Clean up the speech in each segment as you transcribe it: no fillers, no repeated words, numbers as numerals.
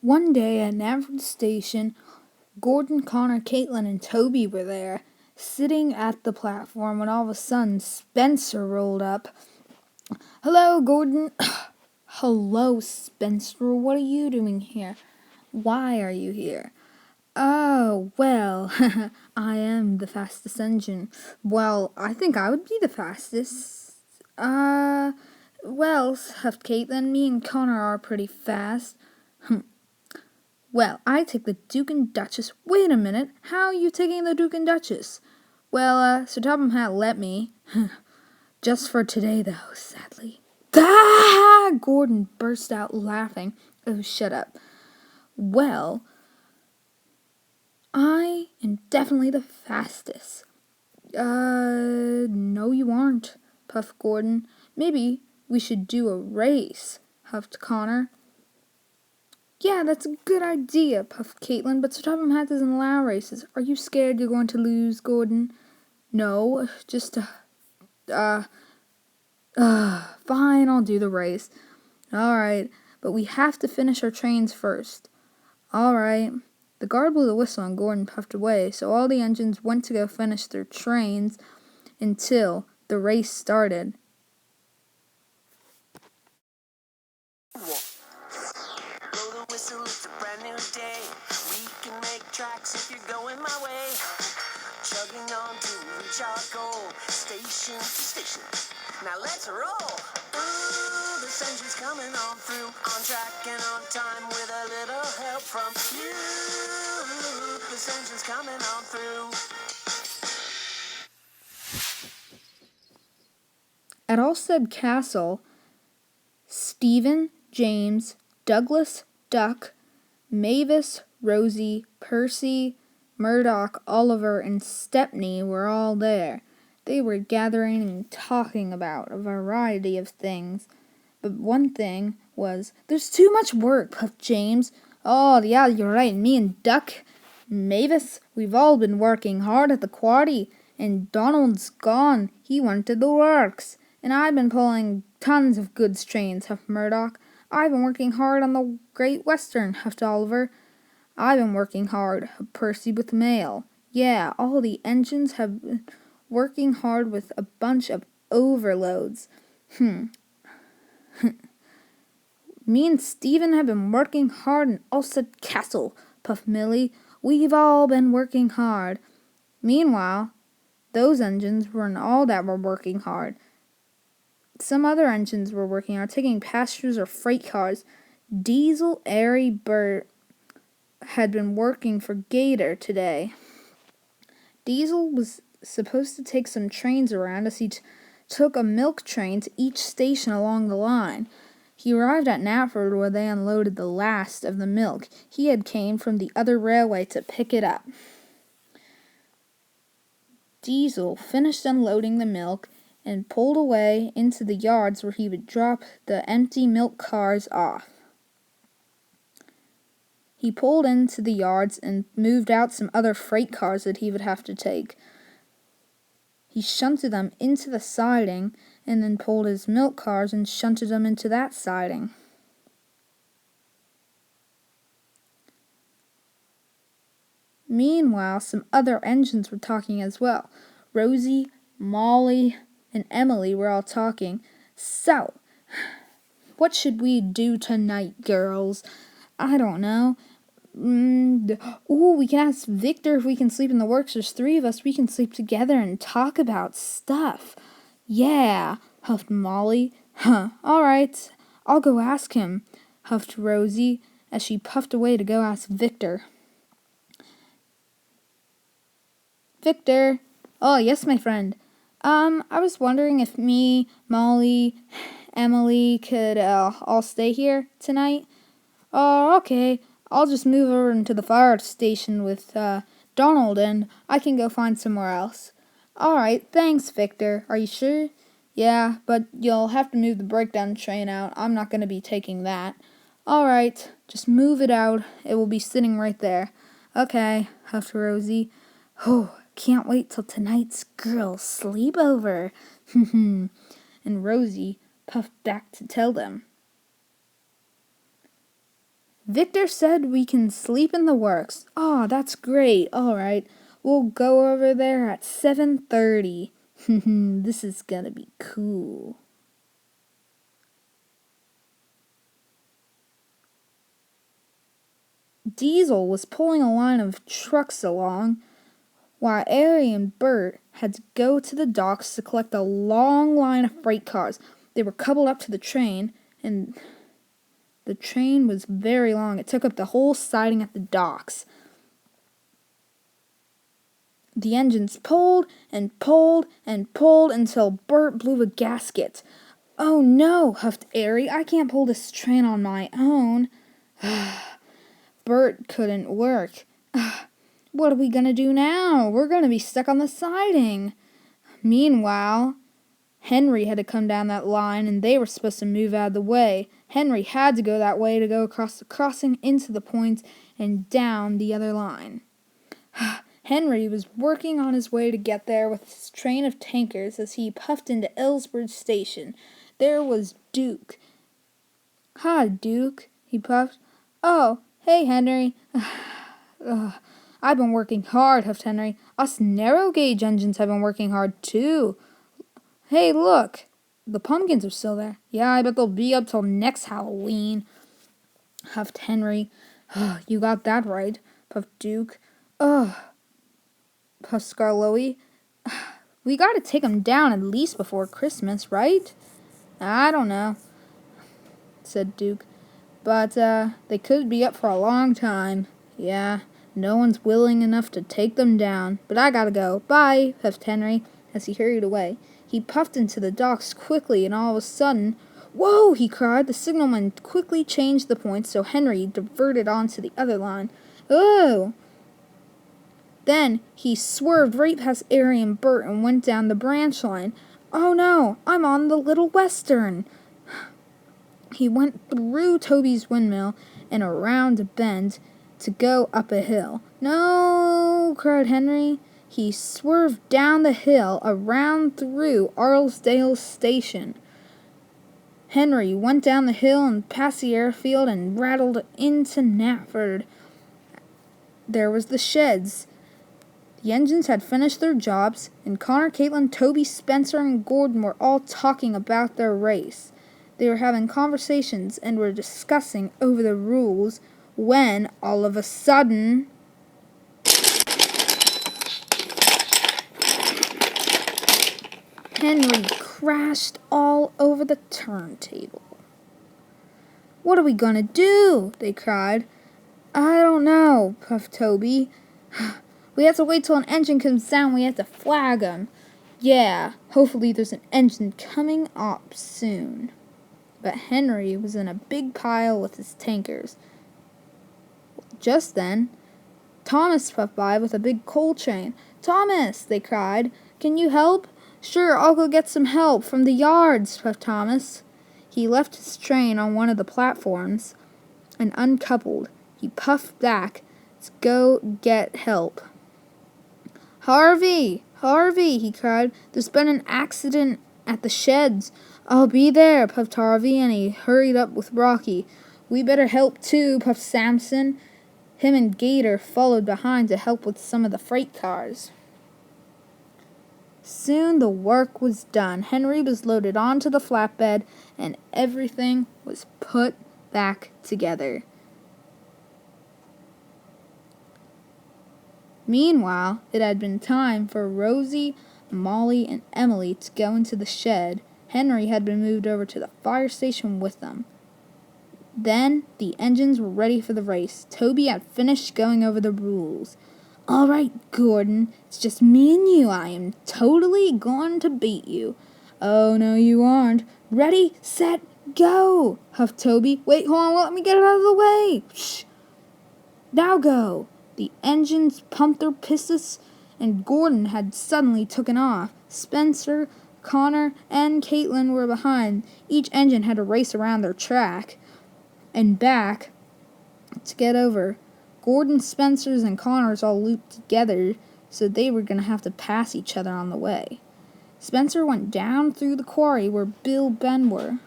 One day at Navard Station, Gordon, Connor, Caitlin, and Toby were there, sitting at the platform when all of a sudden Spencer rolled up. "Hello, Gordon." "Hello, Spencer. What are you doing here? Why are you here?" "Oh, well, I am the fastest engine." "Well, I think I would be the fastest." Well, huffed Caitlin, "me and Connor are pretty fast." "Well, I take the Duke and Duchess." "Wait a minute, how are you taking the Duke and Duchess?" "Well, Sir Topham Hatt let me." "Just for today, though, sadly." "Ah!" Gordon burst out laughing. "Oh, shut up." "Well, I am definitely the fastest." No you aren't," puffed Gordon. "Maybe we should do a race," huffed Connor. "Yeah, that's a good idea," puffed Caitlin, "but Sir Topham Hatt doesn't allow races. Are you scared you're going to lose, Gordon?" "No, just, fine, I'll do the race." "All right, but we have to finish our trains first." "All right." The guard blew the whistle and Gordon puffed away, so all the engines went to go finish their trains until the race started. Blow the whistle, it's a brand new day. We can make tracks if you're going my way. Chugging on to reach our goal, station to station. Now let's roll. Ooh, this engine's coming on through, on track and on time with a little help from you. This engine's coming on through. At Alstead Castle, Stephen, James, Douglas, Duck, Mavis, Rosie, Percy, Murdoch, Oliver, and Stepney were all there. They were gathering and talking about a variety of things. But one thing was, "There's too much work," puffed James. "Oh, yeah, you're right. Me and Duck, Mavis, we've all been working hard at the quarry. And Donald's gone. He went to the works. And I've been pulling tons of goods trains," huffed Murdoch. "I've been working hard on the Great Western," huffed Oliver. "I've been working hard," huffed Percy, "with the mail." "Yeah, all the engines have been working hard with a bunch of overloads." "Me and Stephen have been working hard in Alstead Castle," puffed Millie. "We've all been working hard." Meanwhile, those engines weren't all that were working hard. Some other engines were working hard, taking passengers or freight cars. Diesel Airy Bert had been working for Gator today. Diesel was supposed to take some trains around as he took a milk train to each station along the line. He arrived at Knapford where they unloaded the last of the milk. He had came from the other railway to pick it up. Diesel finished unloading the milk and pulled away into the yards where he would drop the empty milk cars off. He pulled into the yards and moved out some other freight cars that he would have to take. He shunted them into the siding and then pulled his milk cars and shunted them into that siding. Meanwhile, some other engines were talking as well. Rosie, Molly, and Emily were all talking. "So, what should we do tonight, girls?" "I don't know. We can ask Victor if we can sleep in the works. There's 3 of us. We can sleep together and talk about stuff." "Yeah," huffed Molly. "All right. I'll go ask him," huffed Rosie as she puffed away to go ask Victor. "Victor." "Oh, yes, my friend. I was wondering if me, Molly, Emily could all stay here tonight." "Oh, okay. I'll just move over into the fire station with Donald and I can go find somewhere else." "All right, thanks, Victor. Are you sure?" "Yeah, but you'll have to move the breakdown train out. I'm not going to be taking that." "All right, just move it out. It will be sitting right there." "Okay," huffed Rosie. "Oh, can't wait till tonight's girls' sleepover." And Rosie puffed back to tell them. Victor said we can sleep in the works. Oh, that's great. All right. We'll go over there at 7:30. This is gonna be cool. Diesel was pulling a line of trucks along, while Ari and Bert had to go to the docks to collect a long line of freight cars. They were coupled up to the train, and the train was very long. It took up the whole siding at the docks. The engines pulled and pulled and pulled until Bert blew a gasket. Oh no, huffed Ari. I can't pull this train on my own. Bert couldn't work. What are we going to do now? We're going to be stuck on the siding. Meanwhile, Henry had to come down that line, and they were supposed to move out of the way. Henry had to go that way to go across the crossing into the point and down the other line. Henry was working on his way to get there with his train of tankers as he puffed into Ellsbridge Station. There was Duke. "Hi, Duke," he puffed. "Oh, hey, Henry." "I've been working hard," huffed Henry. "Us narrow-gauge engines have been working hard, too. Hey, look. The pumpkins are still there." "Yeah, I bet they'll be up till next Halloween," huffed Henry. "You got that right," puffed Duke. "Ugh," puffed Scarloey. "We gotta take 'em down at least before Christmas, right?" "I don't know," said Duke. "But, they could be up for a long time. Yeah, no one's willing enough to take them down. But I gotta go. Bye," puffed Henry as he hurried away. He puffed into the docks quickly, and all of a sudden, "Whoa!" he cried. The signalman quickly changed the point, so Henry diverted onto the other line. "Oh!" Then he swerved right past Ari and Bert and went down the branch line. "Oh no, I'm on the Little Western." He went through Toby's windmill and around a bend to go up a hill. "No!" cried Henry. He swerved down the hill, around through Arlesdale Station. Henry went down the hill and past the airfield and rattled into Knapford. There was the sheds. The engines had finished their jobs, and Connor, Caitlin, Toby, Spencer, and Gordon were all talking about their race. They were having conversations and were discussing over the rules when, all of a sudden, Henry crashed all over the turntable. "What are we gonna do?" they cried. "I don't know," puffed Toby. "We have to wait till an engine comes down. We have to flag 'em." "Yeah, hopefully there's an engine coming up soon." But Henry was in a big pile with his tankers. Just then, Thomas puffed by with a big coal train. "Thomas," they cried, "can you help?" "Sure, I'll go get some help from the yards," puffed Thomas. He left his train on one of the platforms and uncoupled. He puffed back to go get help. "Harvey! Harvey!" he cried. "There's been an accident at the sheds." "I'll be there," puffed Harvey, and he hurried up with Rocky. "We better help too," puffed Samson. Him and Gator followed behind to help with some of the freight cars. Soon the work was done. Henry was loaded onto the flatbed, and everything was put back together. Meanwhile, it had been time for Rosie, Molly, and Emily to go into the shed. Henry had been moved over to the fire station with them. Then the engines were ready for the race. Toby had finished going over the rules. "All right, Gordon, it's just me and you. I am totally going to beat you." "Oh, no, you aren't." "Ready, set, go," huffed Toby. "Wait, hold on, let me get it out of the way." "Shh. Now go." The engines pumped their pistons, and Gordon had suddenly taken off. Spencer, Connor, and Caitlin were behind. Each engine had to race around their track and back to get over. Gordon, Spencer's, and Connor's all looped together, so they were going to have to pass each other on the way. Spencer went down through the quarry where Bill Ben were.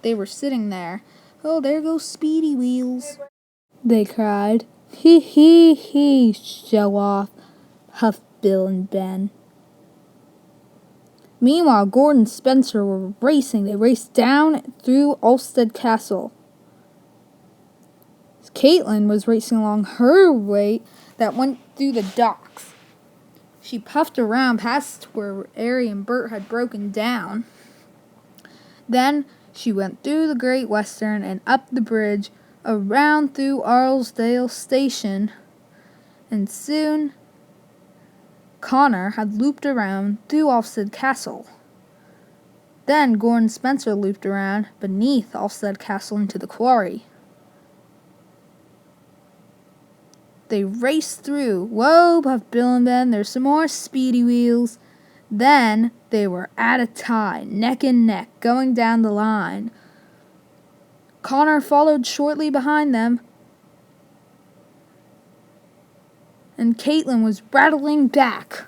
They were sitting there. "Oh, there goes Speedy Wheels." they cried. Hee hee hee, show off, puffed Bill and Ben. Meanwhile, Gordon and Spencer were racing. They raced down through Ulstead Castle. Caitlin was racing along her way that went through the docks. She puffed around past where Ari and Bert had broken down. Then she went through the Great Western and up the bridge, around through Arlesdale Station, and soon Connor had looped around through Ulstead Castle. Then Gordon and Spencer looped around beneath Ulstead Castle into the quarry. They raced through. Whoa, puffed Bill and Ben, there's some more speedy wheels. Then they were at a tie, neck and neck, going down the line. Connor followed shortly behind them, and Caitlin was rattling back.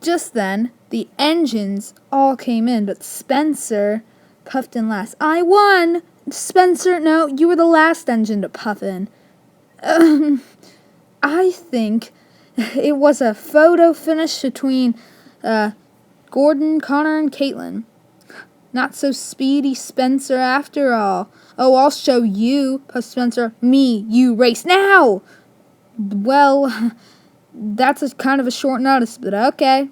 Just then, the engines all came in, but Spencer puffed in last. I won! Spencer, no, you were the last engine to puff in. I think it was a photo finish between Gordon, Connor, and Caitlin. Not so Speedy Spencer after all. Oh, I'll show you, puffed Spencer. Me, you race now! Well, that's kind of a short notice, but okay.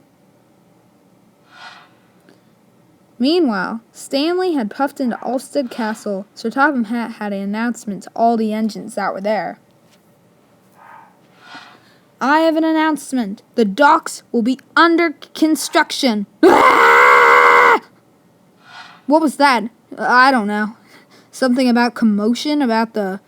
Meanwhile, Stanley had puffed into Ulstead Castle. Sir Topham Hatt had an announcement to all the engines that were there. I have an announcement. The docks will be under construction. Ah! What was that? I don't know. Something about commotion about the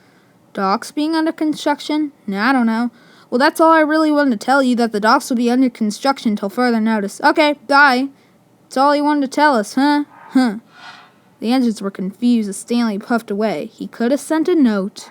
docks being under construction? No, I don't know. Well, that's all I really wanted to tell you, that the docks will be under construction till further notice. Okay, bye. That's all he wanted to tell us, huh? The engines were confused as Stanley puffed away. He could have sent a note.